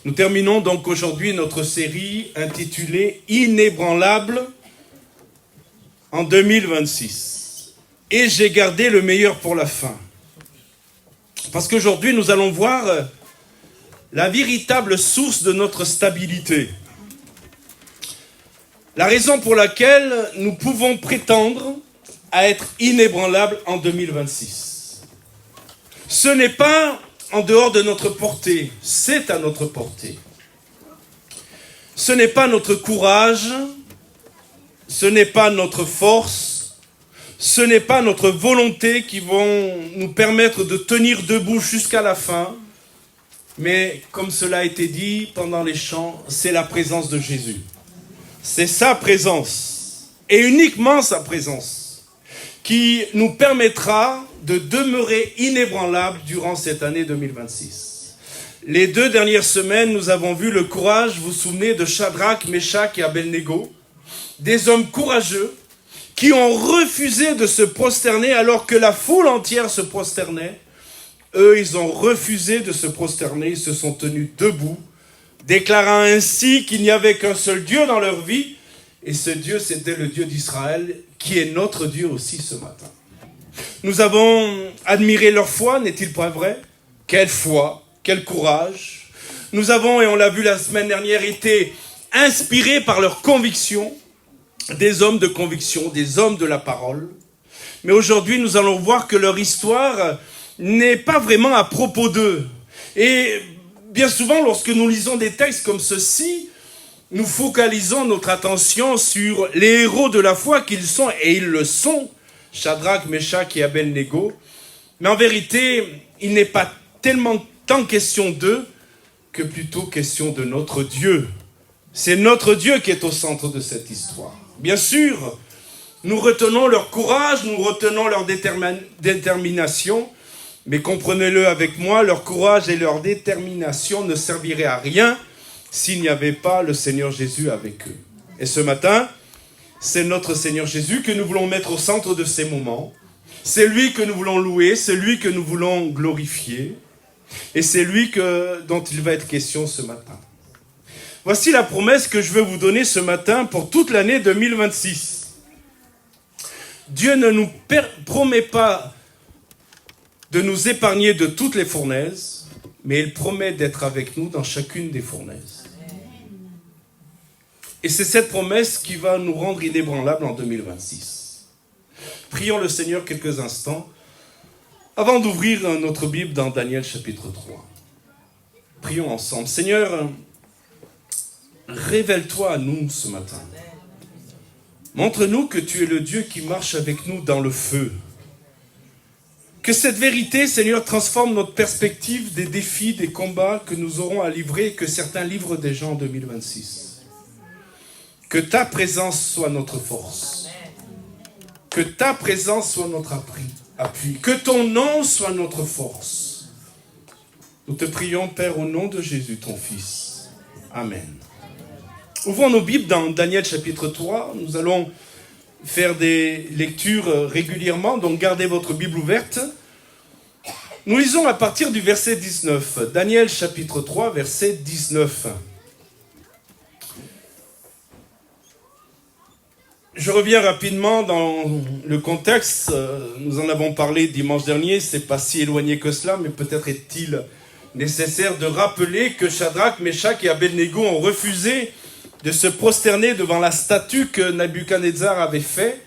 Nous terminons donc aujourd'hui notre série intitulée « Inébranlable en 2026 ». Et j'ai gardé le meilleur pour la fin. Parce qu'aujourd'hui, nous allons voir la véritable source de notre stabilité. La raison pour laquelle nous pouvons prétendre à être inébranlables en 2026. Ce n'est pas en dehors de notre portée, c'est à notre portée. Ce n'est pas notre courage, ce n'est pas notre force, ce n'est pas notre volonté qui vont nous permettre de tenir debout jusqu'à la fin, mais comme cela a été dit pendant les chants, c'est la présence de Jésus. C'est sa présence, et uniquement sa présence, qui nous permettra de demeurer inébranlables durant cette année 2026. Les 2 dernières semaines, nous avons vu le courage, vous vous souvenez, de Shadrach, Meshach et Abednego, des hommes courageux qui ont refusé de se prosterner alors que la foule entière se prosternait. Eux, ils ont refusé de se prosterner, ils se sont tenus debout, déclarant ainsi qu'il n'y avait qu'un seul Dieu dans leur vie, et ce Dieu, c'était le Dieu d'Israël, qui est notre Dieu aussi ce matin. Nous avons admiré leur foi, n'est-il pas vrai? Quelle foi, quel courage. Nous avons, et on l'a vu la semaine dernière, été inspirés par leurs convictions, des hommes de conviction, des hommes de la parole. Mais aujourd'hui, nous allons voir que leur histoire n'est pas vraiment à propos d'eux. Et bien souvent, lorsque nous lisons des textes comme ceci, nous focalisons notre attention sur les héros de la foi qu'ils sont, et ils le sont, Shadrach, Meshach et Abednego. Mais en vérité, il n'est pas tellement tant question d'eux que plutôt question de notre Dieu. C'est notre Dieu qui est au centre de cette histoire. Bien sûr, nous retenons leur courage, nous retenons leur détermination, mais comprenez-le avec moi, leur courage et leur détermination ne serviraient à rien s'il n'y avait pas le Seigneur Jésus avec eux. Et ce matin, c'est notre Seigneur Jésus que nous voulons mettre au centre de ces moments. C'est lui que nous voulons louer, c'est lui que nous voulons glorifier. Et c'est lui dont il va être question ce matin. Voici la promesse que je veux vous donner ce matin pour toute l'année 2026. Dieu ne nous promet pas de nous épargner de toutes les fournaises, mais il promet d'être avec nous dans chacune des fournaises. Et c'est cette promesse qui va nous rendre inébranlables en 2026. Prions le Seigneur quelques instants avant d'ouvrir notre Bible dans Daniel chapitre 3. Prions ensemble. Seigneur, révèle-toi à nous ce matin. Montre-nous que tu es le Dieu qui marche avec nous dans le feu. Que cette vérité, Seigneur, transforme notre perspective des défis, des combats que nous aurons à livrer et que certains livrent déjà en 2026. Que ta présence soit notre force. Que ta présence soit notre appui. Que ton nom soit notre force. Nous te prions, Père, au nom de Jésus, ton Fils. Amen. Ouvrons nos Bibles dans Daniel chapitre 3. Nous allons faire des lectures régulièrement, donc gardez votre Bible ouverte. Nous lisons à partir du verset 19. Daniel chapitre 3, verset 19. Je reviens rapidement dans le contexte. Nous en avons parlé dimanche dernier, c'est pas si éloigné que cela, mais peut-être est-il nécessaire de rappeler que Shadrach, Meshach et Abednego ont refusé de se prosterner devant la statue que Nabuchodonosor avait fait.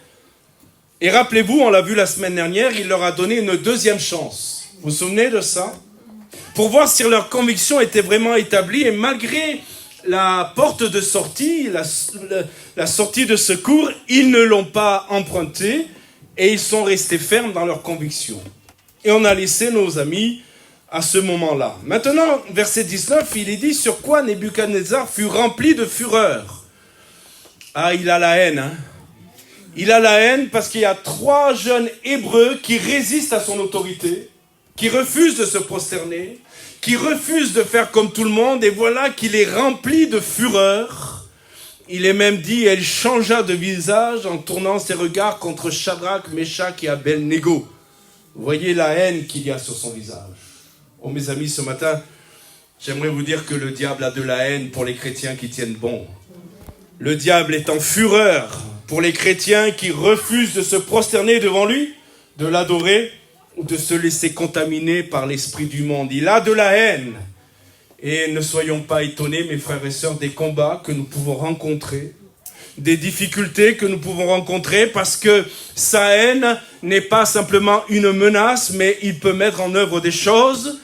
Et rappelez-vous, on l'a vu la semaine dernière, il leur a donné une deuxième chance. Vous vous souvenez de ça? Pour voir si leur conviction était vraiment établie, et malgré la porte de sortie, la sortie de secours, ils ne l'ont pas empruntée et ils sont restés fermes dans leur conviction. Et on a laissé nos amis à ce moment-là. Maintenant, verset 19, il est dit sur quoi Nabuchodonosor fut rempli de fureur. Ah, il a la haine, hein. Il a la haine parce qu'il y a 3 jeunes Hébreux qui résistent à son autorité, qui refusent de se prosterner, qui refuse de faire comme tout le monde, et voilà qu'il est rempli de fureur. Il est même dit, elle changea de visage en tournant ses regards contre Shadrach, Meshach et Abednego. Vous voyez la haine qu'il y a sur son visage. Oh mes amis, ce matin, J'aimerais vous dire que le diable a de la haine pour les chrétiens qui tiennent bon. Le diable est en fureur pour les chrétiens qui refusent de se prosterner devant lui, de l'adorer ou de se laisser contaminer par l'esprit du monde. Il a de la haine. Et ne soyons pas étonnés, mes frères et sœurs, des combats que nous pouvons rencontrer, des difficultés que nous pouvons rencontrer, parce que sa haine n'est pas simplement une menace, mais il peut mettre en œuvre des choses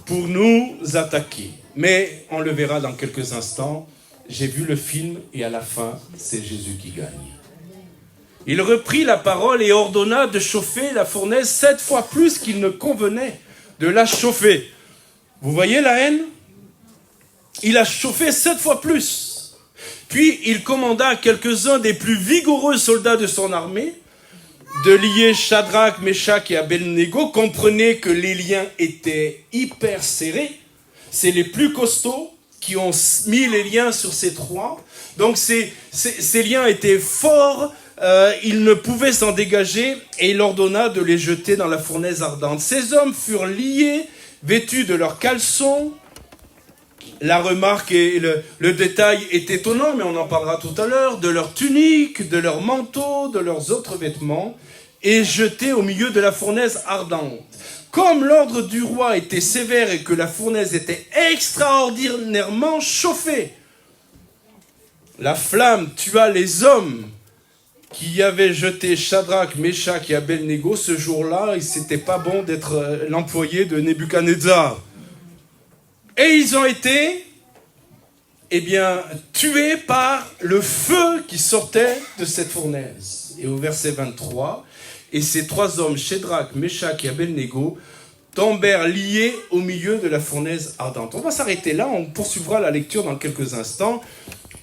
pour nous attaquer. Mais on le verra dans quelques instants. J'ai vu le film et à la fin, c'est Jésus qui gagne. Il reprit la parole et ordonna de chauffer la fournaise 7 fois plus qu'il ne convenait de la chauffer. Vous voyez la haine? Il a chauffé 7 fois plus. Puis il commanda à quelques-uns des plus vigoureux soldats de son armée de lier Shadrach, Meshach et Abednego. Comprenez que les liens étaient hyper serrés. C'est les plus costauds qui ont mis les liens sur ces trois. Donc ces liens étaient forts, ils ne pouvaient s'en dégager et il ordonna de les jeter dans la fournaise ardente. Ces hommes furent liés, vêtus de leurs caleçons. La remarque et le détail est étonnant, mais on en parlera tout à l'heure, de leurs tuniques, de leurs manteaux, de leurs autres vêtements, et jetés au milieu de la fournaise ardente. Comme l'ordre du roi était sévère et que la fournaise était extraordinairement chauffée, la flamme tua les hommes qui avaient jeté Shadrach, Meshach et Abednego. Ce jour-là, c'était pas bon d'être l'employé de Nebuchadnezzar. Et ils ont été, tués par le feu qui sortait de cette fournaise. Et au verset 23, et ces 3 hommes, Shadrach, Meshach et Abednego, tombèrent liés au milieu de la fournaise ardente. On va s'arrêter là, on poursuivra la lecture dans quelques instants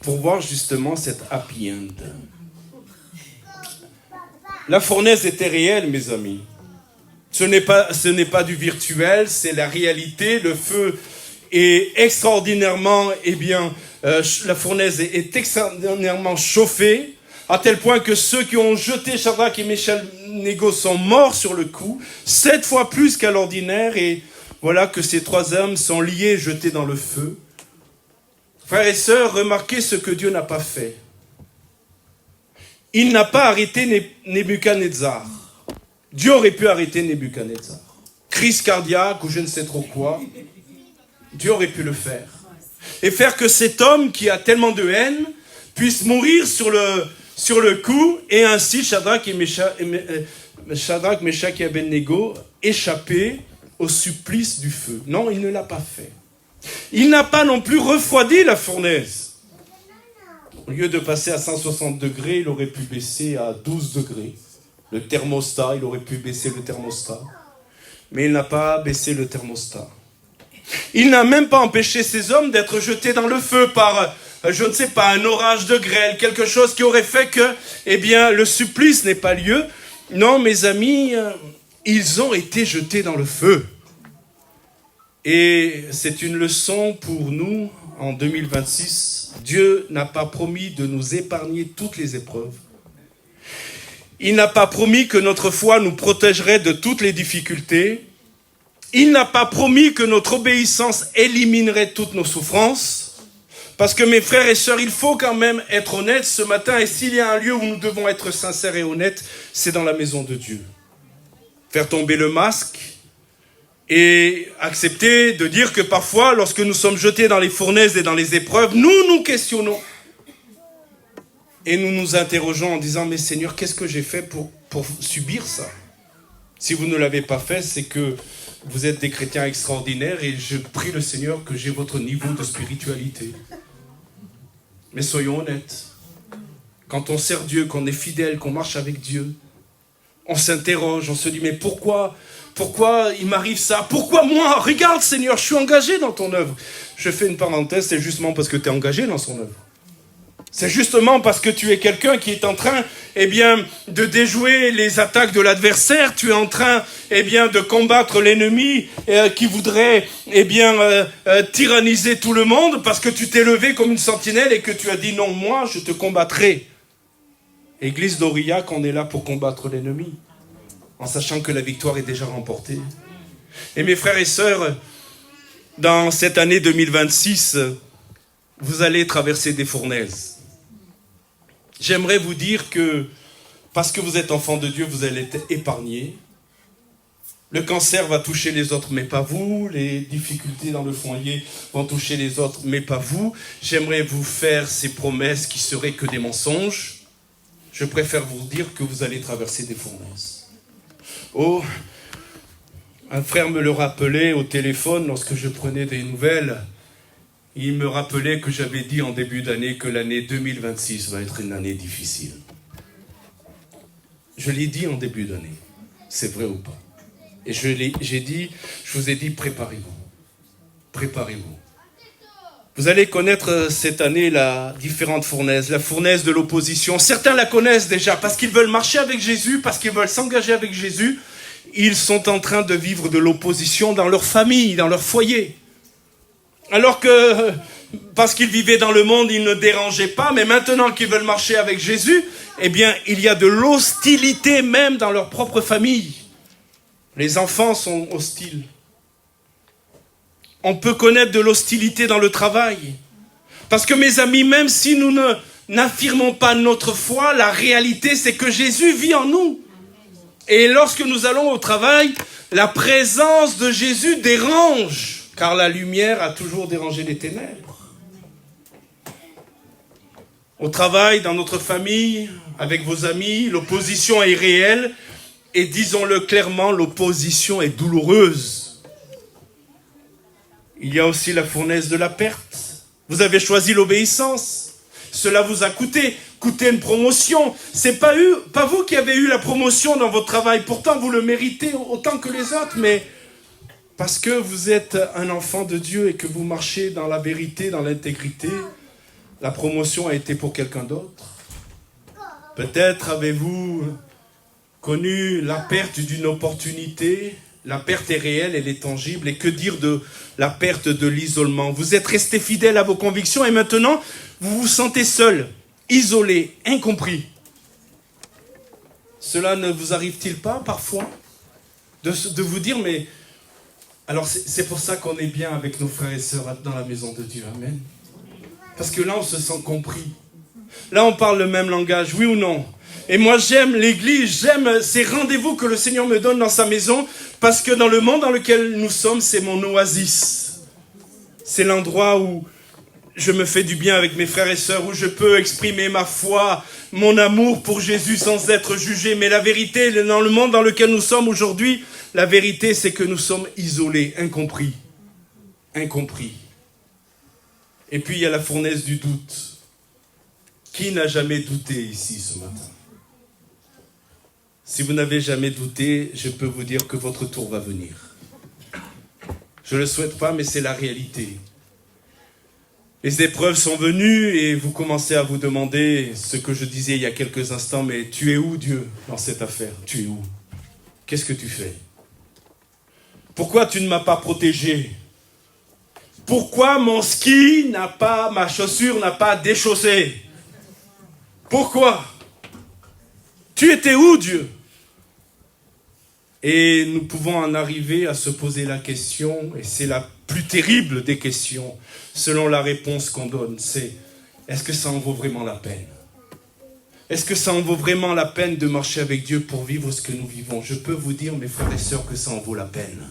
pour voir justement cette happy end. La fournaise était réelle, mes amis. Ce n'est pas du virtuel, c'est la réalité. Le feu est extraordinairement, la fournaise est extraordinairement chauffée, à tel point que ceux qui ont jeté Shadrach et Meshach sont morts sur le coup, 7 fois plus qu'à l'ordinaire, et voilà que ces 3 hommes sont liés, jetés dans le feu. Frères et sœurs, remarquez ce que Dieu n'a pas fait. Il n'a pas arrêté Nebuchadnezzar. Dieu aurait pu arrêter Nebuchadnezzar. Crise cardiaque ou je ne sais trop quoi. Dieu aurait pu le faire. Et faire que cet homme qui a tellement de haine puisse mourir sur le coup, et ainsi Shadrach, Meshach et Abednego échapper au supplice du feu. Non, il ne l'a pas fait. Il n'a pas non plus refroidi la fournaise. Au lieu de passer à 160 degrés, il aurait pu baisser à 12 degrés. Le thermostat, il aurait pu baisser le thermostat. Mais il n'a pas baissé le thermostat. Il n'a même pas empêché ces hommes d'être jetés dans le feu par, je ne sais pas, un orage de grêle, quelque chose qui aurait fait que, le supplice n'ait pas lieu. Non, mes amis, ils ont été jetés dans le feu. Et c'est une leçon pour nous en 2026. Dieu n'a pas promis de nous épargner toutes les épreuves. Il n'a pas promis que notre foi nous protégerait de toutes les difficultés. Il n'a pas promis que notre obéissance éliminerait toutes nos souffrances. Parce que mes frères et sœurs, il faut quand même être honnêtes ce matin. Et s'il y a un lieu où nous devons être sincères et honnêtes, c'est dans la maison de Dieu. Faire tomber le masque et accepter de dire que parfois, lorsque nous sommes jetés dans les fournaises et dans les épreuves, nous nous questionnons. Et nous nous interrogeons en disant, mais Seigneur, qu'est-ce que j'ai fait pour subir ça? Si vous ne l'avez pas fait, c'est que vous êtes des chrétiens extraordinaires et je prie le Seigneur que j'ai votre niveau de spiritualité. Mais soyons honnêtes. Quand on sert Dieu, qu'on est fidèle, qu'on marche avec Dieu, on s'interroge, on se dit, mais pourquoi il m'arrive ça? Pourquoi moi? Regarde Seigneur, je suis engagé dans ton œuvre. Je fais une parenthèse, c'est justement parce que tu es engagé dans son œuvre. C'est justement parce que tu es quelqu'un qui est en train, de déjouer les attaques de l'adversaire. Tu es en train, de combattre l'ennemi qui voudrait, tyranniser tout le monde, parce que tu t'es levé comme une sentinelle et que tu as dit non, moi, je te combattrai. Église d'Aurillac, on est là pour combattre l'ennemi, en sachant que la victoire est déjà remportée. Et mes frères et sœurs, Dans cette année 2026, vous allez traverser des fournaises. J'aimerais vous dire que, parce que vous êtes enfant de Dieu, vous allez être épargnés. Le cancer va toucher les autres, mais pas vous. Les difficultés dans le foyer vont toucher les autres, mais pas vous. J'aimerais vous faire ces promesses qui seraient que des mensonges. Je préfère vous dire que vous allez traverser des fournaises. Oh, un frère me le rappelait au téléphone lorsque je prenais des nouvelles. Il me rappelait que j'avais dit en début d'année que l'année 2026 va être une année difficile. Je l'ai dit en début d'année. C'est vrai ou pas? Et je vous ai dit, préparez-vous. Préparez-vous. Vous allez connaître cette année la différente fournaise, la fournaise de l'opposition. Certains la connaissent déjà parce qu'ils veulent marcher avec Jésus, parce qu'ils veulent s'engager avec Jésus. Ils sont en train de vivre de l'opposition dans leur famille, dans leur foyer. Alors que, parce qu'ils vivaient dans le monde, ils ne dérangeaient pas, mais maintenant qu'ils veulent marcher avec Jésus, eh bien, il y a de l'hostilité même dans leur propre famille. Les enfants sont hostiles. On peut connaître de l'hostilité dans le travail. Parce que mes amis, même si nous n'affirmons pas notre foi, la réalité c'est que Jésus vit en nous. Et lorsque nous allons au travail, la présence de Jésus dérange, car la lumière a toujours dérangé les ténèbres. Au travail, dans notre famille, avec vos amis, l'opposition est réelle. Et disons-le clairement, l'opposition est douloureuse. Il y a aussi la fournaise de la perte. Vous avez choisi l'obéissance. Cela vous a coûté une promotion. C'est pas vous qui avez eu la promotion dans votre travail. Pourtant, vous le méritez autant que les autres. Mais parce que vous êtes un enfant de Dieu et que vous marchez dans la vérité, dans l'intégrité, la promotion a été pour quelqu'un d'autre. Peut-être avez-vous connu la perte d'une opportunité. La perte est réelle, elle est tangible. Et que dire de la perte de l'isolement? Vous êtes resté fidèle à vos convictions et maintenant, vous vous sentez seul, isolé, incompris. Cela ne vous arrive-t-il pas parfois de vous dire, mais... Alors c'est pour ça qu'on est bien avec nos frères et sœurs dans la maison de Dieu. Amen. Parce que là, on se sent compris. Là, on parle le même langage, oui ou non? Et moi, j'aime l'église, j'aime ces rendez-vous que le Seigneur me donne dans sa maison, parce que dans le monde dans lequel nous sommes, c'est mon oasis. C'est l'endroit où je me fais du bien avec mes frères et sœurs, où je peux exprimer ma foi, mon amour pour Jésus sans être jugé. Mais la vérité, dans le monde dans lequel nous sommes aujourd'hui, la vérité, c'est que nous sommes isolés, incompris. Incompris. Et puis, il y a la fournaise du doute. Qui n'a jamais douté ici ce matin? Si vous n'avez jamais douté, je peux vous dire que votre tour va venir. Je ne le souhaite pas, mais c'est la réalité. Les épreuves sont venues et vous commencez à vous demander ce que je disais il y a quelques instants, mais tu es où, Dieu, dans cette affaire? Tu es où? Qu'est-ce que tu fais? Pourquoi tu ne m'as pas protégé? Pourquoi mon ski ma chaussure n'a pas déchaussé? Pourquoi? Tu étais où, Dieu? Et nous pouvons en arriver à se poser la question, et c'est la plus terrible des questions, selon la réponse qu'on donne, c'est: est-ce que ça en vaut vraiment la peine? Est-ce que ça en vaut vraiment la peine de marcher avec Dieu pour vivre ce que nous vivons? Je peux vous dire, mes frères et sœurs, que ça en vaut la peine.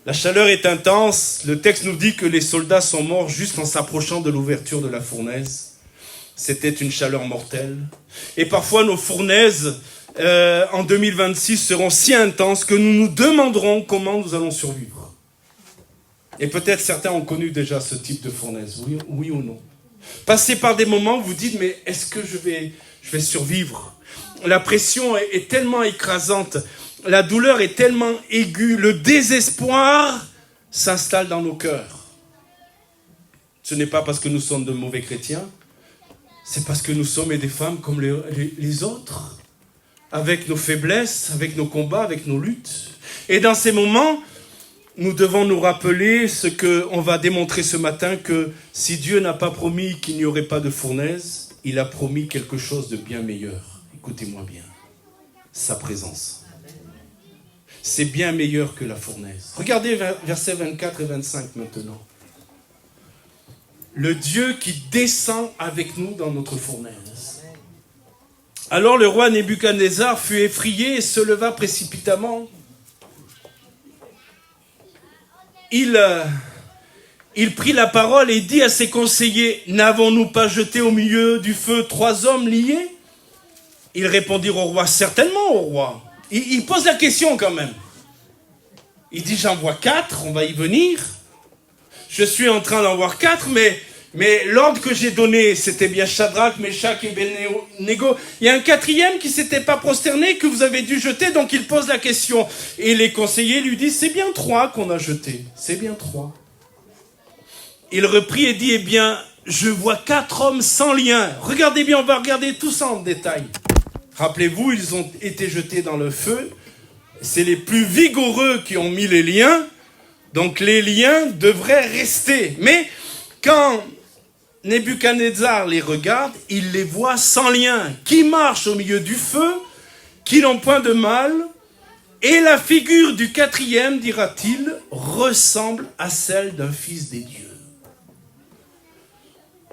La chaleur est intense. Le texte nous dit que les soldats sont morts juste en s'approchant de l'ouverture de la fournaise. C'était une chaleur mortelle. Et parfois, nos fournaises en 2026 seront si intenses que nous nous demanderons comment nous allons survivre. Et peut-être certains ont connu déjà ce type de fournaise, oui ou non. Passez par des moments où vous dites, mais est-ce que je vais survivre? La pression est tellement écrasante, la douleur est tellement aiguë, le désespoir s'installe dans nos cœurs. Ce n'est pas parce que nous sommes de mauvais chrétiens, c'est parce que nous sommes des femmes comme les autres, avec nos faiblesses, avec nos combats, avec nos luttes. Et dans ces moments, nous devons nous rappeler ce qu'on va démontrer ce matin, que si Dieu n'a pas promis qu'il n'y aurait pas de fournaise, il a promis quelque chose de bien meilleur. Écoutez-moi bien, sa présence. c'est bien meilleur que la fournaise. Regardez versets 24 et 25 maintenant. Le Dieu qui descend avec nous dans notre fournaise. Alors le roi Nebuchadnezzar fut effrayé et se leva précipitamment. Il prit la parole et dit à ses conseillers, « N'avons-nous pas jeté au milieu du feu 3 hommes liés ?» Ils répondirent au roi, « Certainement au roi. » Il pose la question quand même. Il dit, « J'en vois 4, on va y venir. Je suis en train d'en voir 4, mais l'ordre que j'ai donné, c'était bien Shadrach, Meshach et Abednego. Il y a un 4e qui ne s'était pas prosterné, que vous avez dû jeter, donc il pose la question. Et les conseillers lui disent, c'est bien 3 qu'on a jeté. C'est bien 3. Il reprit et dit, eh bien, je vois 4 hommes sans lien. Regardez bien, on va regarder tout ça en détail. Rappelez-vous, ils ont été jetés dans le feu. C'est les plus vigoureux qui ont mis les liens. Donc les liens devraient rester. Mais quand Nebuchadnezzar les regarde, il les voit sans lien, qui marchent au milieu du feu, qui n'ont point de mal, et la figure du 4e, dira-t-il, ressemble à celle d'un fils des dieux.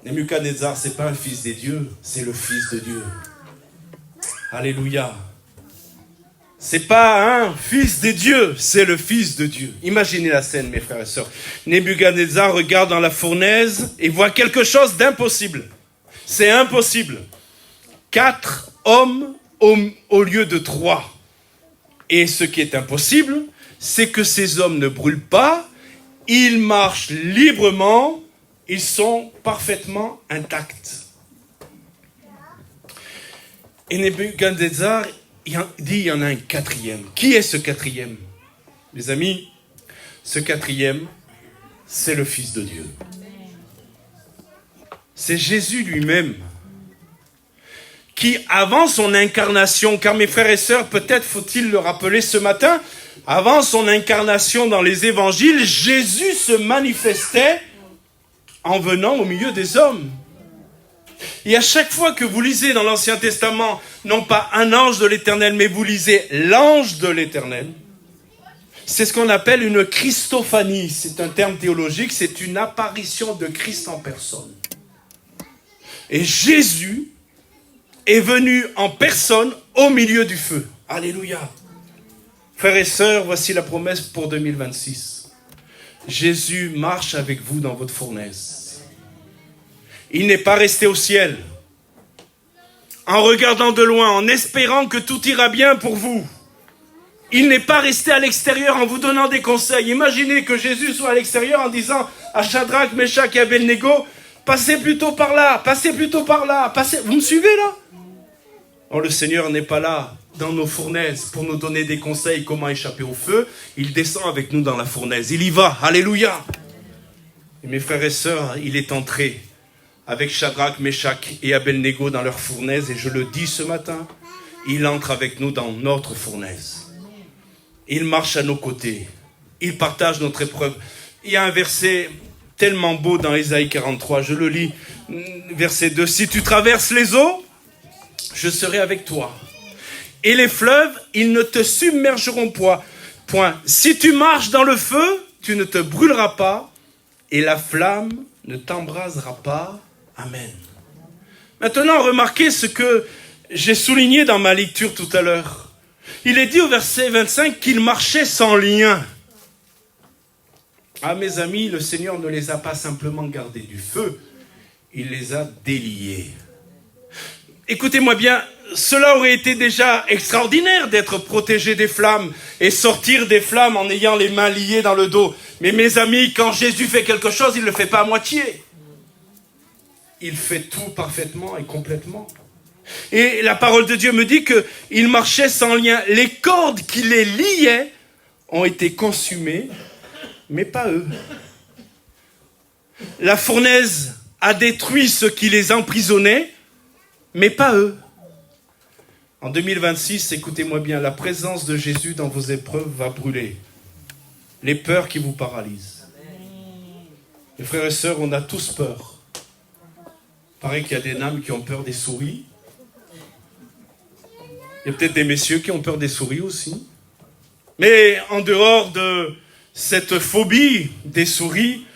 Nebuchadnezzar, c'est pas un fils des dieux, c'est le fils de Dieu. Alléluia. C'est pas un fils des dieux, c'est le fils de Dieu. Imaginez la scène, mes frères et sœurs. Nebuchadnezzar regarde dans la fournaise et voit quelque chose d'impossible. C'est impossible. 4 hommes au lieu de 3. Et ce qui est impossible, c'est que ces hommes ne brûlent pas, ils marchent librement, ils sont parfaitement intacts. Et Nebuchadnezzar il dit, il y en a un 4e. Qui est ce 4e? Mes amis, ce 4e, c'est le Fils de Dieu. C'est Jésus lui-même qui, avant son incarnation, car mes frères et sœurs, peut-être faut-il le rappeler ce matin, avant son incarnation dans les évangiles, Jésus se manifestait en venant au milieu des hommes. Et à chaque fois que vous lisez dans l'Ancien Testament, non pas un ange de l'Éternel, mais vous lisez l'ange de l'Éternel, c'est ce qu'on appelle une Christophanie. C'est un terme théologique, c'est une apparition de Christ en personne. Et Jésus est venu en personne au milieu du feu. Alléluia. Frères et sœurs, voici la promesse pour 2026. Jésus marche avec vous dans votre fournaise. Il n'est pas resté au ciel, en regardant de loin, en espérant que tout ira bien pour vous. Il n'est pas resté à l'extérieur en vous donnant des conseils. Imaginez que Jésus soit à l'extérieur en disant à Shadrach, Meshach et Abednego, passez plutôt par là, passez plutôt par là, passez. Vous me suivez là? Oh, le Seigneur n'est pas là dans nos fournaises pour nous donner des conseils comment échapper au feu. Il descend avec nous dans la fournaise. Il y va. Alléluia. Et mes frères et sœurs, il est entré avec Shadrach, Meshach et Abednego dans leur fournaise. Et je le dis ce matin, il entre avec nous dans notre fournaise. Il marche à nos côtés. Il partage notre épreuve. Il y a un verset tellement beau dans Ésaïe 43. Je le lis, verset 2. « Si tu traverses les eaux, je serai avec toi. Et les fleuves, ils ne te submergeront point. Si tu marches dans le feu, tu ne te brûleras pas. Et la flamme ne t'embrasera pas. » Amen. Maintenant, remarquez ce que j'ai souligné dans ma lecture tout à l'heure. Il est dit au verset 25 qu'il marchait sans lien. Ah, mes amis, le Seigneur ne les a pas simplement gardés du feu, il les a déliés. Écoutez-moi bien, cela aurait été déjà extraordinaire d'être protégé des flammes et sortir des flammes en ayant les mains liées dans le dos. Mais mes amis, quand Jésus fait quelque chose, il ne le fait pas à moitié. Il fait tout parfaitement et complètement. Et la parole de Dieu me dit qu'il marchait sans lien. Les cordes qui les liaient ont été consumées, mais pas eux. La fournaise a détruit ceux qui les emprisonnaient, mais pas eux. En 2026, écoutez-moi bien, la présence de Jésus dans vos épreuves va brûler les peurs qui vous paralysent. Mes frères et sœurs, on a tous peur. Il paraît qu'il y a des dames qui ont peur des souris. Il y a peut-être des messieurs qui ont peur des souris aussi. Mais en dehors de cette phobie des souris,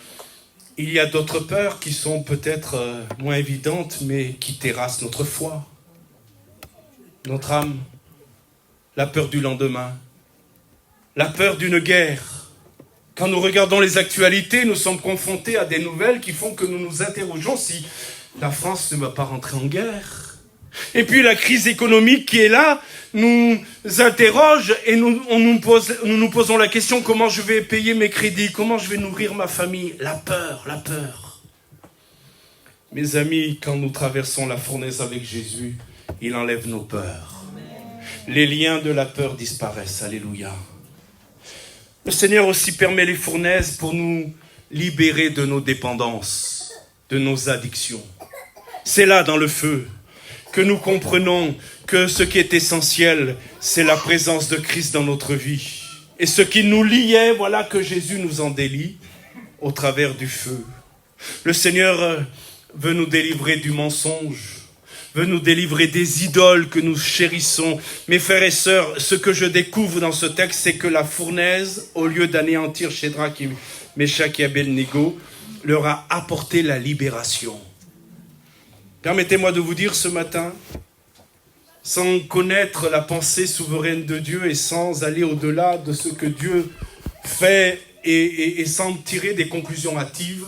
il y a d'autres peurs qui sont peut-être moins évidentes, mais qui terrassent notre foi, notre âme. La peur du lendemain, la peur d'une guerre. Quand nous regardons les actualités, nous sommes confrontés à des nouvelles qui font que nous nous interrogeons si la France ne va pas rentrer en guerre. Et puis la crise économique qui est là nous interroge et nous nous posons la question: comment je vais payer mes crédits? Comment je vais nourrir ma famille? La peur, la peur. Mes amis, quand nous traversons la fournaise avec Jésus, il enlève nos peurs. Les liens de la peur disparaissent. Alléluia. Le Seigneur aussi permet les fournaises pour nous libérer de nos dépendances, de nos addictions. C'est là, dans le feu, que nous comprenons que ce qui est essentiel, c'est la présence de Christ dans notre vie. Et ce qui nous liait, voilà que Jésus nous en délie au travers du feu. Le Seigneur veut nous délivrer du mensonge, veut nous délivrer des idoles que nous chérissons. Mes frères et sœurs, ce que je découvre dans ce texte, c'est que la fournaise, au lieu d'anéantir Shadrach, Meshach et Abednego, leur a apporté la libération. Permettez-moi de vous dire ce matin, sans connaître la pensée souveraine de Dieu et sans aller au-delà de ce que Dieu fait et sans tirer des conclusions hâtives,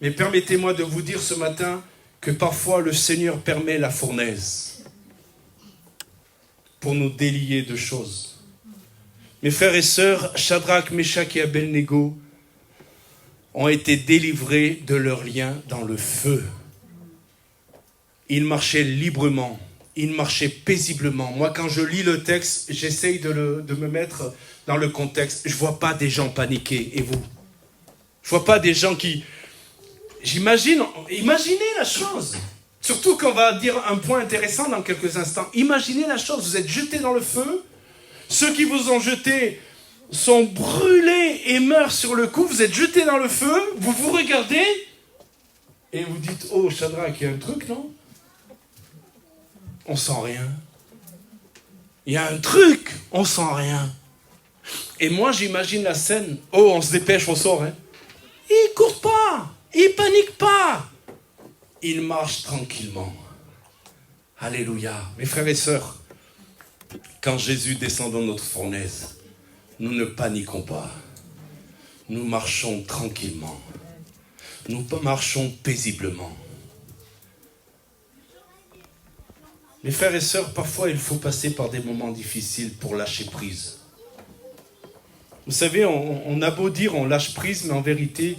mais permettez-moi de vous dire ce matin que parfois le Seigneur permet la fournaise pour nous délier de choses. Mes frères et sœurs, Shadrach, Meshach et Abednego ont été délivrés de leurs liens dans le feu. Ils marchaient librement, ils marchaient paisiblement. Moi, quand je lis le texte, j'essaye de me mettre dans le contexte. Je ne vois pas des gens paniquer, et vous? Je ne vois pas des gens qui... Imaginez la chose. Surtout qu'on va dire un point intéressant dans quelques instants. Imaginez la chose, vous êtes jetés dans le feu. Ceux qui vous ont jetés sont brûlés et meurent sur le coup. Vous êtes jetés dans le feu, vous vous regardez et vous dites: oh, Shadrach, il y a un truc, non? On sent rien. Il y a un truc, on sent rien. Et moi, j'imagine la scène. Oh, on se dépêche, on sort. Ils ne courent pas. Ils ne paniquent pas. Ils marchent tranquillement. Alléluia. Mes frères et sœurs, quand Jésus descend dans notre fournaise, nous ne paniquons pas. Nous marchons tranquillement. Nous marchons paisiblement. Mes frères et sœurs, parfois il faut passer par des moments difficiles pour lâcher prise. Vous savez, on a beau dire on lâche prise, mais en vérité,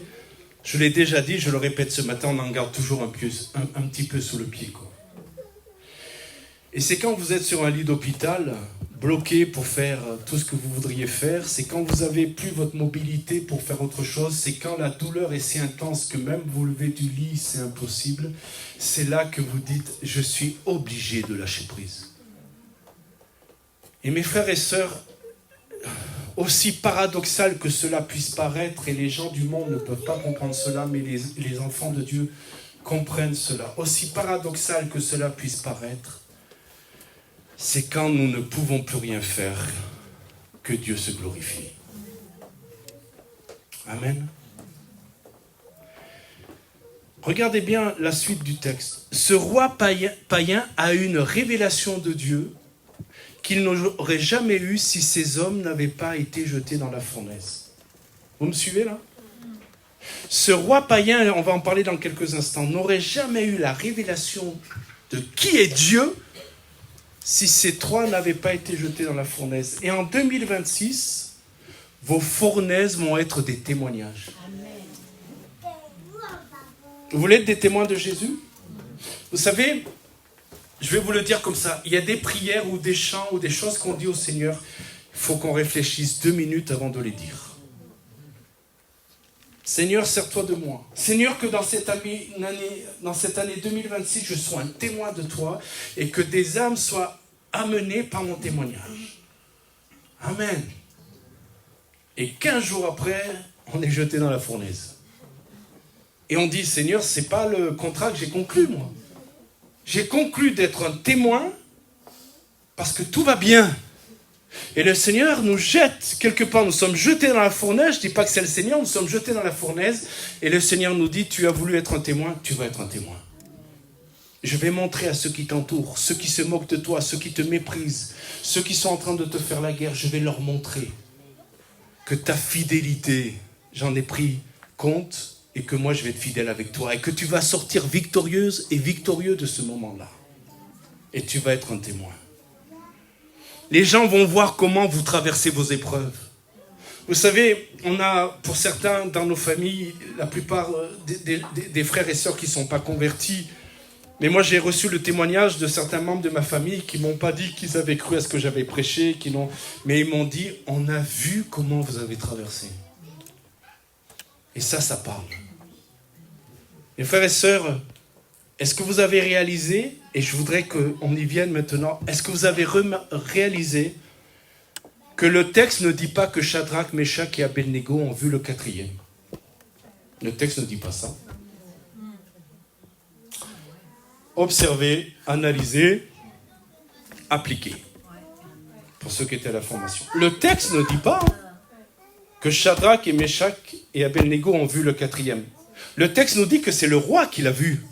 je l'ai déjà dit, je le répète ce matin, on en garde toujours un petit peu sous le pied, quoi. Et c'est quand vous êtes sur un lit d'hôpital, bloqué pour faire tout ce que vous voudriez faire, c'est quand vous n'avez plus votre mobilité pour faire autre chose, c'est quand la douleur est si intense que même vous lever du lit, c'est impossible. C'est là que vous dites: je suis obligé de lâcher prise. Et mes frères et sœurs, aussi paradoxal que cela puisse paraître, et les gens du monde ne peuvent pas comprendre cela, mais les enfants de Dieu comprennent cela. Aussi paradoxal que cela puisse paraître, c'est quand nous ne pouvons plus rien faire que Dieu se glorifie. Amen. Regardez bien la suite du texte. Ce roi païen a eu une révélation de Dieu qu'il n'aurait jamais eue si ces hommes n'avaient pas été jetés dans la fournaise. Vous me suivez là? Ce roi païen, on va en parler dans quelques instants, n'aurait jamais eu la révélation de qui est Dieu si ces trois n'avaient pas été jetés dans la fournaise. Et en 2026, vos fournaises vont être des témoignages. Vous voulez être des témoins de Jésus? Vous savez, je vais vous le dire comme ça, il y a des prières ou des chants ou des choses qu'on dit au Seigneur, il faut qu'on réfléchisse 2 minutes avant de les dire. Seigneur, sers-toi de moi. Seigneur, que dans cette année 2026, je sois un témoin de toi et que des âmes soient amenées par mon témoignage. Amen. Et 15 jours après, on est jeté dans la fournaise. Et on dit: Seigneur, ce n'est pas le contrat que j'ai conclu, moi. J'ai conclu d'être un témoin parce que tout va bien. Et le Seigneur nous jette quelque part. Nous sommes jetés dans la fournaise. Je ne dis pas que c'est le Seigneur. Nous sommes jetés dans la fournaise. Et le Seigneur nous dit, tu as voulu être un témoin, tu vas être un témoin. Je vais montrer à ceux qui t'entourent, ceux qui se moquent de toi, ceux qui te méprisent, ceux qui sont en train de te faire la guerre, je vais leur montrer que ta fidélité, j'en ai pris compte et que moi je vais être fidèle avec toi et que tu vas sortir victorieuse et victorieux de ce moment-là. Et tu vas être un témoin. Les gens vont voir comment vous traversez vos épreuves. Vous savez, on a, pour certains dans nos familles, la plupart des frères et sœurs qui ne sont pas convertis. Mais moi, j'ai reçu le témoignage de certains membres de ma famille qui ne m'ont pas dit qu'ils avaient cru à ce que j'avais prêché, mais ils m'ont dit, on a vu comment vous avez traversé. Et ça parle. Mes frères et sœurs, est-ce que vous avez réalisé, et je voudrais qu'on y vienne maintenant, est-ce que vous avez réalisé que le texte ne dit pas que Shadrach, Meshach et Abednego ont vu le quatrième? Le texte ne dit pas ça. Observer, analyser, appliquer. Pour ceux qui étaient à la formation. Le texte ne dit pas que Shadrach et Meshach et Abednego ont vu le quatrième. Le texte nous dit que c'est le roi qui l'a vu.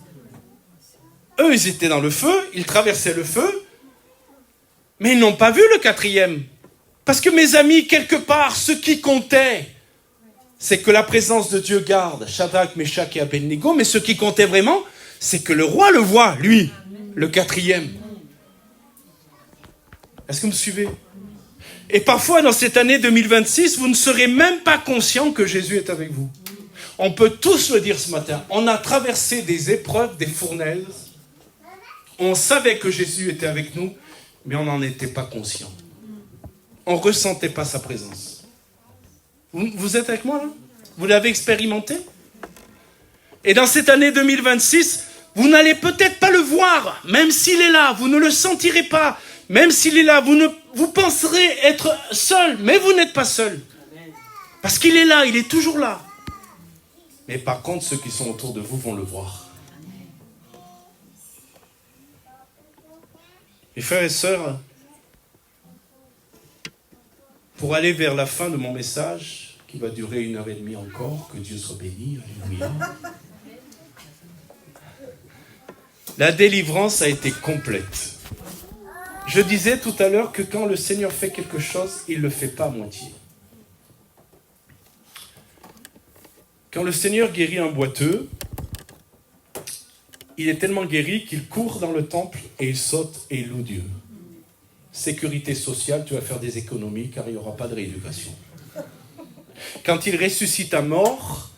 Eux, ils étaient dans le feu, ils traversaient le feu, mais ils n'ont pas vu le quatrième. Parce que mes amis, quelque part, ce qui comptait, c'est que la présence de Dieu garde Shadrach, Meshach et Abednego, mais ce qui comptait vraiment, c'est que le roi le voit, lui, le quatrième. Est-ce que vous me suivez? Et parfois, dans cette année 2026, vous ne serez même pas conscient que Jésus est avec vous. On peut tous le dire ce matin. On a traversé des épreuves, des fournaises. On savait que Jésus était avec nous, mais on n'en était pas conscient. On ne ressentait pas sa présence. Vous êtes avec moi là? Vous l'avez expérimenté? Et dans cette année 2026, vous n'allez peut-être pas le voir, même s'il est là, vous ne le sentirez pas, même s'il est là, vous penserez être seul, mais vous n'êtes pas seul. Parce qu'il est là, il est toujours là. Mais par contre, ceux qui sont autour de vous vont le voir. Mes frères et sœurs, pour aller vers la fin de mon message, qui va durer 1h30 encore, que Dieu soit béni, alléluia. La délivrance a été complète. Je disais tout à l'heure que quand le Seigneur fait quelque chose, il ne le fait pas à moitié. Quand le Seigneur guérit un boiteux, il est tellement guéri qu'il court dans le temple et il saute et il loue Dieu. Sécurité sociale, tu vas faire des économies car il n'y aura pas de rééducation. Quand il ressuscite un mort,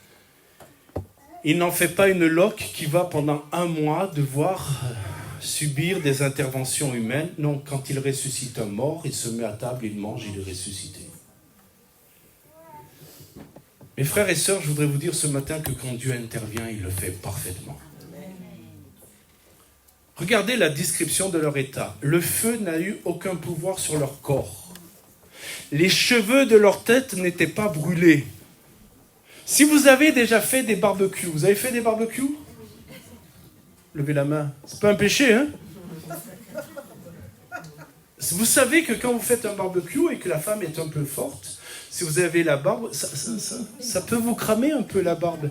il n'en fait pas une loque qui va pendant 1 mois devoir subir des interventions humaines. Non, quand il ressuscite un mort, il se met à table, il mange, il est ressuscité. Mes frères et sœurs, je voudrais vous dire ce matin que quand Dieu intervient, il le fait parfaitement. Regardez la description de leur état. Le feu n'a eu aucun pouvoir sur leur corps. Les cheveux de leur tête n'étaient pas brûlés. Si vous avez déjà fait des barbecues, vous avez fait des barbecues? Levez la main. C'est pas un péché, hein? Vous savez que quand vous faites un barbecue et que la femme est un peu forte, si vous avez la barbe, ça peut vous cramer un peu la barbe.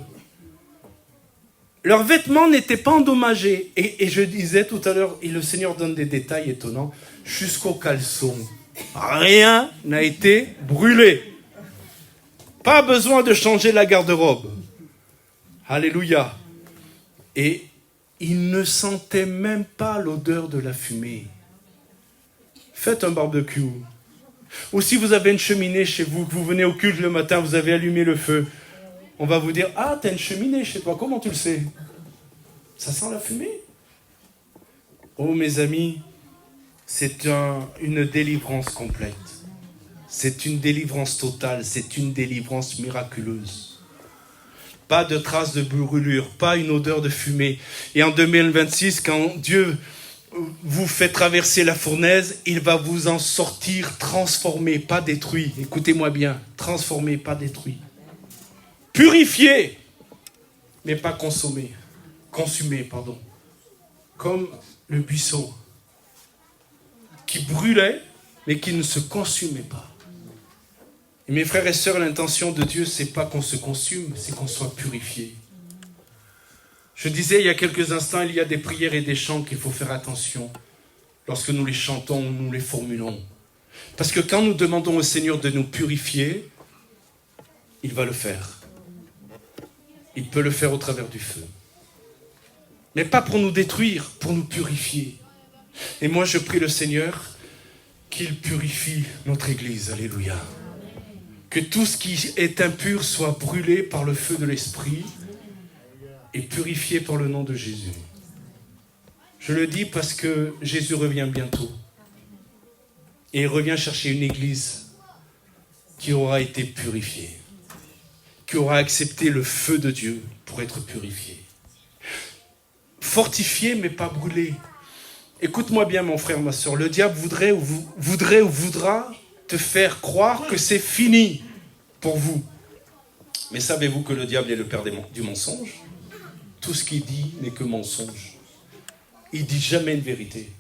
Leurs vêtements n'étaient pas endommagés. Et je disais tout à l'heure, et le Seigneur donne des détails étonnants, jusqu'au caleçon. Rien n'a été brûlé. Pas besoin de changer la garde-robe. Alléluia. Et il ne sentait même pas l'odeur de la fumée. Faites un barbecue. Ou si vous avez une cheminée chez vous, que vous venez au culte le matin, vous avez allumé le feu, on va vous dire, ah, t'as une cheminée chez toi, comment tu le sais? Ça sent la fumée. Oh mes amis, c'est une délivrance complète. C'est une délivrance totale, c'est une délivrance miraculeuse. Pas de traces de brûlure, pas une odeur de fumée. Et en 2026, quand Dieu vous fait traverser la fournaise, il va vous en sortir transformé, pas détruit. Écoutez-moi bien, transformé, pas détruit. Purifié, mais pas consumé. Comme le buisson qui brûlait, mais qui ne se consumait pas. Et mes frères et sœurs, l'intention de Dieu, c'est pas qu'on se consume, c'est qu'on soit purifié. Je disais il y a quelques instants, il y a des prières et des chants qu'il faut faire attention lorsque nous les chantons ou nous les formulons. Parce que quand nous demandons au Seigneur de nous purifier, il va le faire. Il peut le faire au travers du feu. Mais pas pour nous détruire, pour nous purifier. Et moi je prie le Seigneur qu'il purifie notre Église. Alléluia. Que tout ce qui est impur soit brûlé par le feu de l'Esprit et purifié par le nom de Jésus. Je le dis parce que Jésus revient bientôt. Et il revient chercher une Église qui aura été purifiée, qui aura accepté le feu de Dieu pour être purifiée. Fortifiée mais pas brûlée. Écoute-moi bien mon frère, ma soeur, le diable voudrait ou voudra te faire croire que c'est fini pour vous. Mais savez-vous que le diable est le père du mensonge? Tout ce qu'il dit n'est que mensonge. Il ne dit jamais une vérité.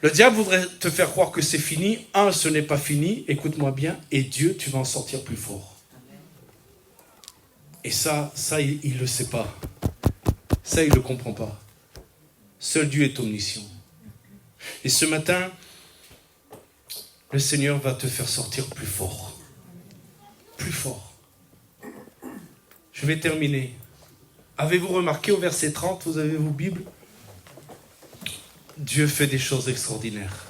Le diable voudrait te faire croire que c'est fini. Ce n'est pas fini, écoute-moi bien, et Dieu, tu vas en sortir plus fort. Et ça il ne le sait pas. Ça, il ne le comprend pas. Seul Dieu est omniscient. Et ce matin, le Seigneur va te faire sortir plus fort. Plus fort. Je vais terminer. Avez-vous remarqué au verset 30, vous avez vos Bibles? Dieu fait des choses extraordinaires.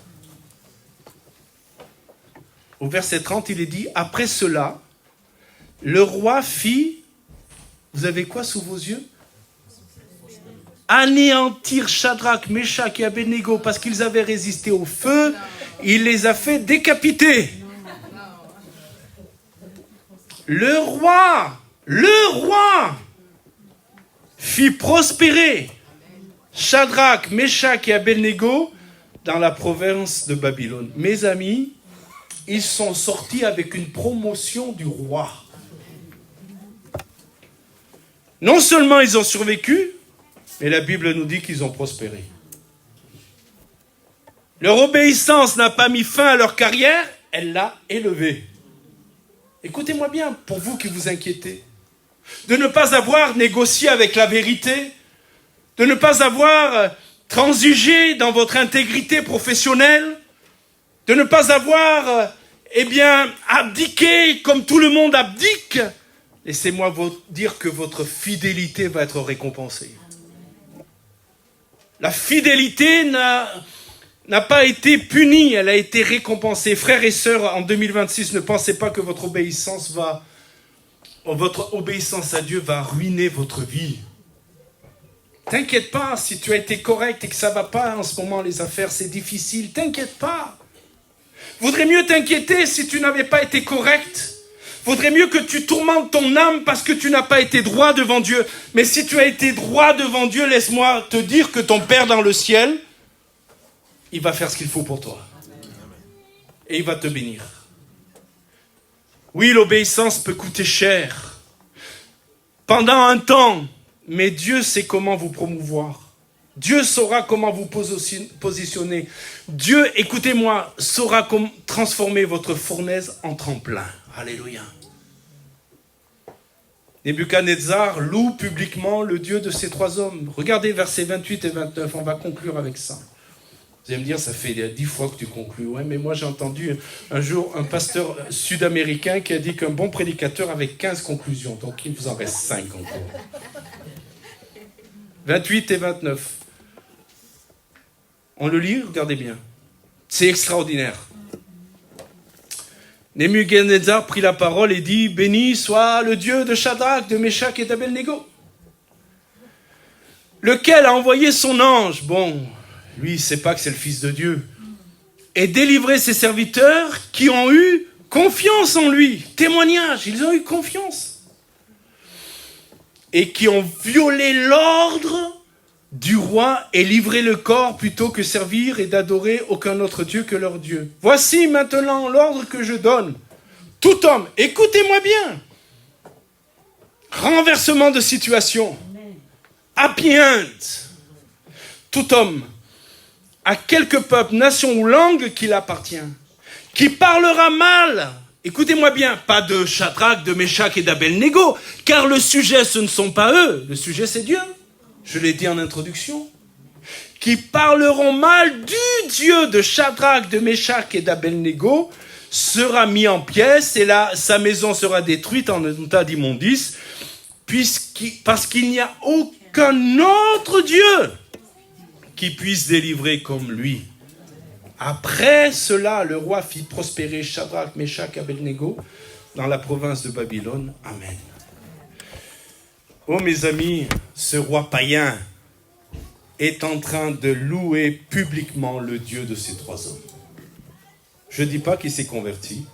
Au verset 30, il est dit, après cela, le roi fit, vous avez quoi sous vos yeux? Anéantir Shadrach, Meshach et Abednego parce qu'ils avaient résisté au feu, il les a fait décapiter. Le roi fit prospérer Shadrach, Meshach et Abednego dans la province de Babylone. Mes amis, ils sont sortis avec une promotion du roi. Non seulement ils ont survécu, mais la Bible nous dit qu'ils ont prospéré. Leur obéissance n'a pas mis fin à leur carrière, elle l'a élevée. Écoutez-moi bien, pour vous qui vous inquiétez, de ne pas avoir négocié avec la vérité, de ne pas avoir transigé dans votre intégrité professionnelle, de ne pas avoir, abdiqué comme tout le monde abdique, laissez-moi vous dire que votre fidélité va être récompensée. La fidélité n'a pas été punie, elle a été récompensée. Frères et sœurs, en 2026, ne pensez pas que votre obéissance à Dieu va ruiner votre vie. T'inquiète pas, si tu as été correct et que ça va pas en ce moment, les affaires, c'est difficile, t'inquiète pas. Vaudrait mieux t'inquiéter si tu n'avais pas été correct. Vaudrait mieux que tu tourmentes ton âme parce que tu n'as pas été droit devant Dieu. Mais si tu as été droit devant Dieu, laisse-moi te dire que ton Père dans le ciel, il va faire ce qu'il faut pour toi. Et il va te bénir. Oui, l'obéissance peut coûter cher. Pendant un temps, mais Dieu sait comment vous promouvoir. Dieu saura comment vous positionner. Dieu, écoutez-moi, saura transformer votre fournaise en tremplin. Alléluia. Nebuchadnezzar loue publiquement le Dieu de ces trois hommes. Regardez versets 28 et 29, on va conclure avec ça. Vous allez me dire, ça fait 10 fois que tu conclus. Ouais, mais moi j'ai entendu un jour un pasteur sud-américain qui a dit qu'un bon prédicateur avait 15 conclusions. Donc il vous en reste 5 encore. 28 et 29. On le lit, regardez bien. C'est extraordinaire. Nebuchadnezzar prit la parole et dit, béni soit le Dieu de Shadrach, de Meshach et d'Abednego, lequel a envoyé son ange. Bon, lui, il ne sait pas que c'est le Fils de Dieu. Et délivré ses serviteurs qui ont eu confiance en lui. Témoignage, ils ont eu confiance. Et qui ont violé l'ordre du roi et livré le corps plutôt que servir et d'adorer aucun autre Dieu que leur Dieu. Voici maintenant l'ordre que je donne. Tout homme, écoutez-moi bien. Renversement de situation. Happy end. Tout homme à quelque peuple, nation ou langue qu'il appartient, qui parlera mal, écoutez-moi bien, pas de Shadrach, de Meshach et d'Abednego, car le sujet, ce ne sont pas eux, le sujet, c'est Dieu. Je l'ai dit en introduction. Qui parleront mal du Dieu de Shadrach, de Meshach et d'Abednego, sera mis en pièces, et là, sa maison sera détruite en état d'immondice, parce qu'il n'y a aucun autre Dieu qui puisse délivrer comme lui. Après cela, le roi fit prospérer Shadrach, Meshach et Abednego dans la province de Babylone. Amen. Oh mes amis, ce roi païen est en train de louer publiquement le Dieu de ces trois hommes. Je ne dis pas qu'il s'est converti,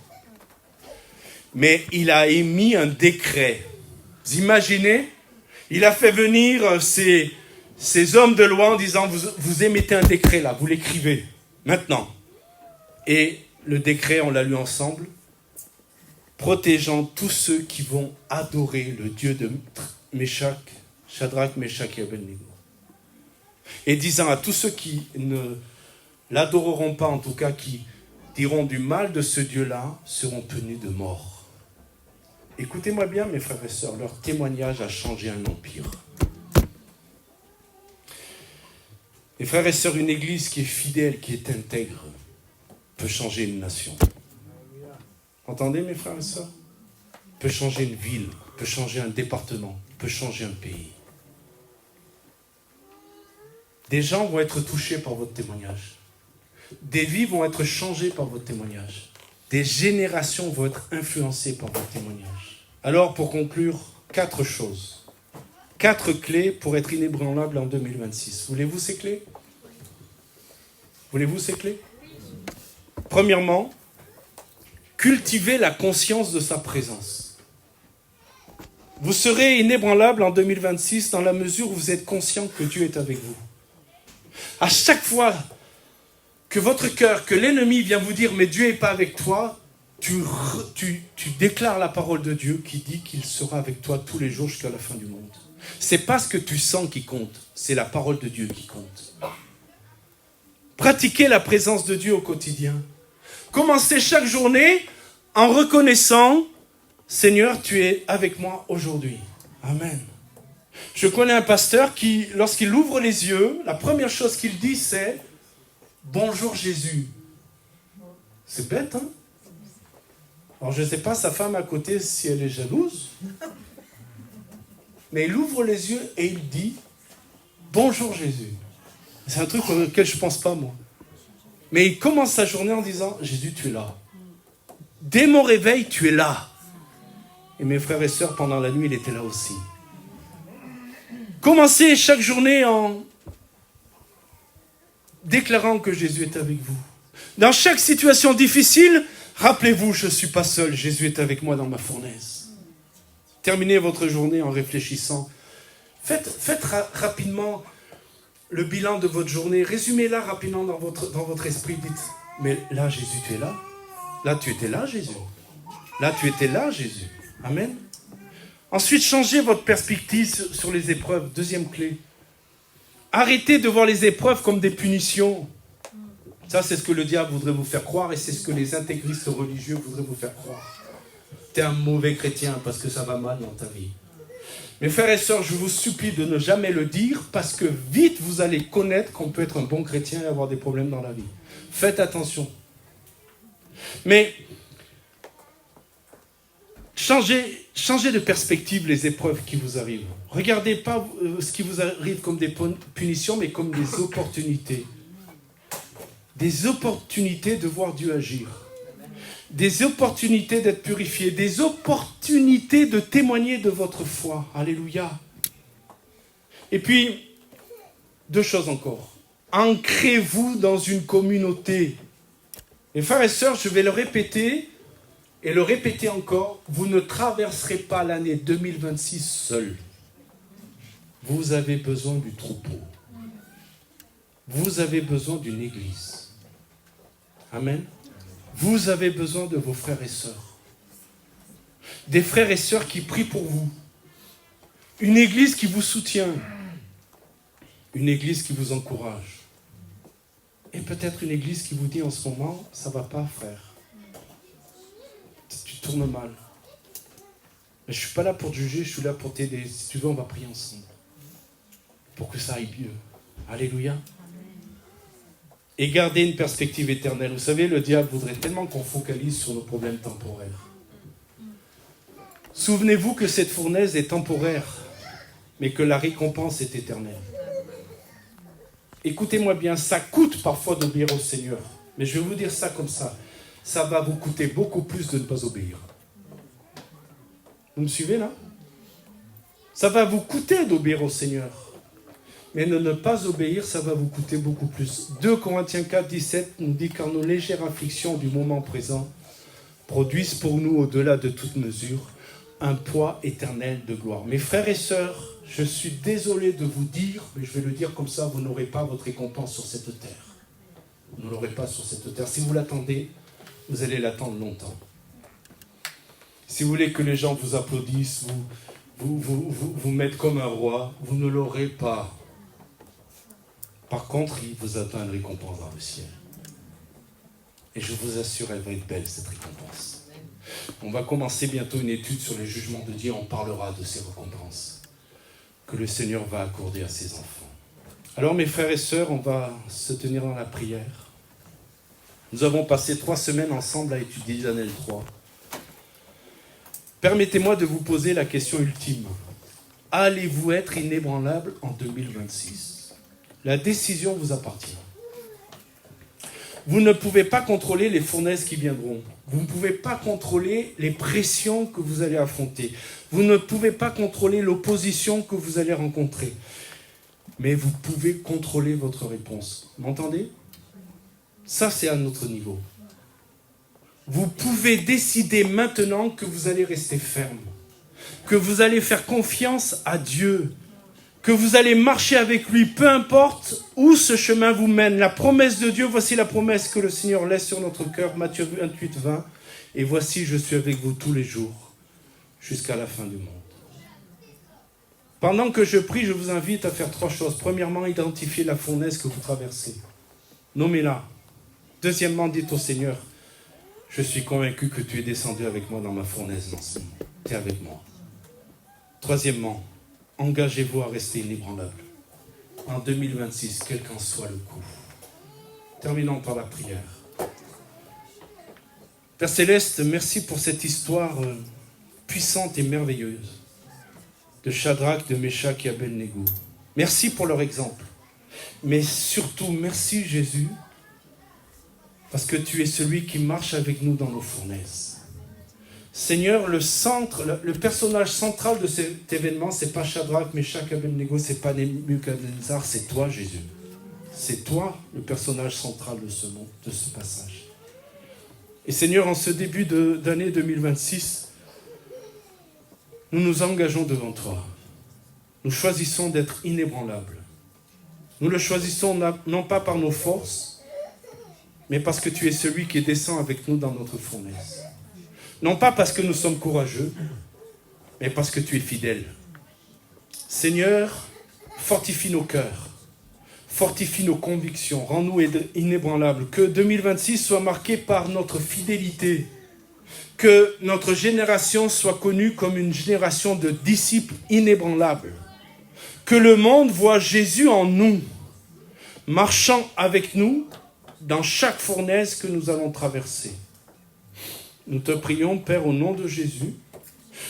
mais il a émis un décret. Vous imaginez, il a fait venir ces hommes de loi en disant, vous émettez un décret là, vous l'écrivez, maintenant. Et le décret, on l'a lu ensemble, protégeant tous ceux qui vont adorer le Dieu de Shadrach, Meshach et Abednego. Et disant à tous ceux qui ne l'adoreront pas, en tout cas qui diront du mal de ce Dieu-là, seront punis de mort. Écoutez-moi bien, mes frères et sœurs, leur témoignage a changé un empire. Mes frères et sœurs, une église qui est fidèle, qui est intègre, peut changer une nation. Entendez, mes frères et sœurs? Peut changer une ville, peut changer un département, peut changer un pays. Des gens vont être touchés par votre témoignage. Des vies vont être changées par votre témoignage. Des générations vont être influencées par votre témoignage. Alors, pour conclure, 4 choses. 4 clés pour être inébranlable en 2026. Voulez-vous ces clés? Voulez-vous ces clés? Premièrement, cultivez la conscience de sa présence. Vous serez inébranlable en 2026 dans la mesure où vous êtes conscient que Dieu est avec vous. À chaque fois que votre cœur, que l'ennemi vient vous dire « mais Dieu n'est pas avec toi », tu déclares la parole de Dieu qui dit qu'il sera avec toi tous les jours jusqu'à la fin du monde. C'est pas ce que tu sens qui compte, c'est la parole de Dieu qui compte. Pratiquez la présence de Dieu au quotidien. Commencez chaque journée en reconnaissant « Seigneur, tu es avec moi aujourd'hui. » Amen. Je connais un pasteur qui, lorsqu'il ouvre les yeux, la première chose qu'il dit, c'est « Bonjour Jésus ». C'est bête, hein? Alors je ne sais pas sa femme à côté si elle est jalouse, mais il ouvre les yeux et il dit « Bonjour Jésus ». C'est un truc auquel je ne pense pas, moi. Mais il commence sa journée en disant « Jésus, tu es là. Dès mon réveil, tu es là. » Et mes frères et sœurs, pendant la nuit, il était là aussi. Commencez chaque journée en déclarant que Jésus est avec vous. Dans chaque situation difficile, rappelez-vous, je ne suis pas seul, Jésus est avec moi dans ma fournaise. Terminez votre journée en réfléchissant. Faites rapidement le bilan de votre journée. Résumez-la rapidement dans votre esprit. Dites, mais là, Jésus, tu es là. Là, tu étais là, Jésus. Là, tu étais là, Jésus. Amen. Ensuite, changez votre perspective sur les épreuves. Deuxième clé. Arrêtez de voir les épreuves comme des punitions. Ça, c'est ce que le diable voudrait vous faire croire et c'est ce que les intégristes religieux voudraient vous faire croire. Tu es un mauvais chrétien parce que ça va mal dans ta vie. Mes frères et sœurs, je vous supplie de ne jamais le dire parce que vite vous allez connaître qu'on peut être un bon chrétien et avoir des problèmes dans la vie. Faites attention. Mais changez de perspective les épreuves qui vous arrivent. Regardez pas ce qui vous arrive comme des punitions, mais comme des opportunités. Des opportunités de voir Dieu agir. Des opportunités d'être purifié. Des opportunités de témoigner de votre foi. Alléluia. Et puis, 2 choses encore. Ancrez-vous dans une communauté. Mes frères et sœurs, je vais le répéter. Et le répéter encore, vous ne traverserez pas l'année 2026 seul. Vous avez besoin du troupeau. Vous avez besoin d'une église. Amen. Vous avez besoin de vos frères et sœurs. Des frères et sœurs qui prient pour vous. Une église qui vous soutient. Une église qui vous encourage. Et peut-être une église qui vous dit en ce moment, ça ne va pas, frère. Tu tournes mal. Mais je ne suis pas là pour te juger, je suis là pour t'aider. Si tu veux, on va prier ensemble. Pour que ça aille mieux. Alléluia. Et garder une perspective éternelle. Vous savez, le diable voudrait tellement qu'on focalise sur nos problèmes temporaires. Souvenez-vous que cette fournaise est temporaire, mais que la récompense est éternelle. Écoutez-moi bien, ça coûte parfois d'obéir au Seigneur. Mais je vais vous dire ça comme ça. Ça va vous coûter beaucoup plus de ne pas obéir. Vous me suivez là? Ça va vous coûter d'obéir au Seigneur. Mais de ne pas obéir, ça va vous coûter beaucoup plus. 2 Corinthiens 4, 17 nous dit « Car nos légères afflictions du moment présent produisent pour nous, au-delà de toute mesure, un poids éternel de gloire. » Mes frères et sœurs, je suis désolé de vous dire, mais je vais le dire comme ça, vous n'aurez pas votre récompense sur cette terre. Vous ne l'aurez pas sur cette terre. Si vous l'attendez, vous allez l'attendre longtemps. Si vous voulez que les gens vous applaudissent, vous mettent comme un roi, vous ne l'aurez pas. Par contre, il vous attend une récompense dans le ciel. Et je vous assure, elle va être belle, cette récompense. On va commencer bientôt une étude sur les jugements de Dieu. On parlera de ces récompenses que le Seigneur va accorder à ses enfants. Alors, mes frères et sœurs, on va se tenir dans la prière. Nous avons passé 3 semaines ensemble à étudier Daniel 3. Permettez-moi de vous poser la question ultime. Allez-vous être inébranlable en 2026 ? La décision vous appartient. Vous ne pouvez pas contrôler les fournaises qui viendront. Vous ne pouvez pas contrôler les pressions que vous allez affronter. Vous ne pouvez pas contrôler l'opposition que vous allez rencontrer. Mais vous pouvez contrôler votre réponse. M'entendez ? Ça, c'est à notre niveau. Vous pouvez décider maintenant que vous allez rester ferme, que vous allez faire confiance à Dieu, que vous allez marcher avec lui, peu importe où ce chemin vous mène. La promesse de Dieu, voici la promesse que le Seigneur laisse sur notre cœur, Matthieu 28, 20. Et voici, je suis avec vous tous les jours, jusqu'à la fin du monde. Pendant que je prie, je vous invite à faire 3 choses. Premièrement, identifier la fournaise que vous traversez. Nommez-la. Deuxièmement, dites au Seigneur, je suis convaincu que tu es descendu avec moi dans ma fournaise en ce moment. Tu es avec moi. Troisièmement, engagez-vous à rester inébranlable. En 2026, quel qu'en soit le coup. Terminons par la prière. Père Céleste, merci pour cette histoire puissante et merveilleuse de Shadrach, de Meshach et Abednego. Merci pour leur exemple. Mais surtout, merci Jésus, parce que tu es celui qui marche avec nous dans nos fournaises. Seigneur, le personnage central de cet événement, ce n'est pas Shadrach, Meshach, Abednego, ce n'est pas Nebuchadnezzar, c'est toi Jésus. C'est toi le personnage central de ce monde, de ce passage. Et Seigneur, en ce début d'année 2026, nous nous engageons devant toi. Nous choisissons d'être inébranlables. Nous le choisissons non pas par nos forces, mais parce que tu es celui qui descend avec nous dans notre fournaise. Non pas parce que nous sommes courageux, mais parce que tu es fidèle. Seigneur, fortifie nos cœurs, fortifie nos convictions, rends-nous inébranlables. Que 2026 soit marqué par notre fidélité, que notre génération soit connue comme une génération de disciples inébranlables, que le monde voit Jésus en nous, marchant avec nous dans chaque fournaise que nous allons traverser. Nous te prions, Père, au nom de Jésus,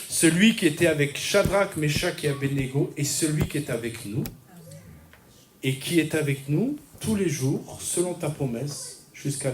celui qui était avec Shadrach, Meshach et Abednego est celui qui est avec nous et qui est avec nous tous les jours, selon ta promesse, jusqu'à la fin.